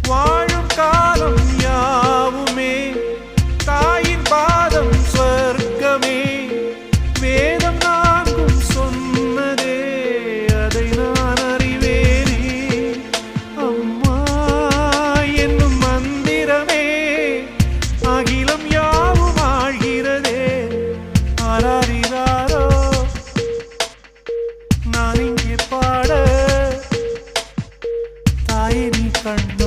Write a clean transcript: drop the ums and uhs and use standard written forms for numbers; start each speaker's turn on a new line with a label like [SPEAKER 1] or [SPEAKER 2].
[SPEAKER 1] வாழும் காலம் யாவுமே தாயின் பாதம் சொர்க்கமே. வேதம் நான்கும் சொன்னதே அதை நான் அறிவேனே. அம்மா என்னும் மந்திரமே அகிலம் யாவும் ஆழ்கிறதே. ஆராரிராரோ நான் இங்கே பாட தாயே நீ கண்ணோ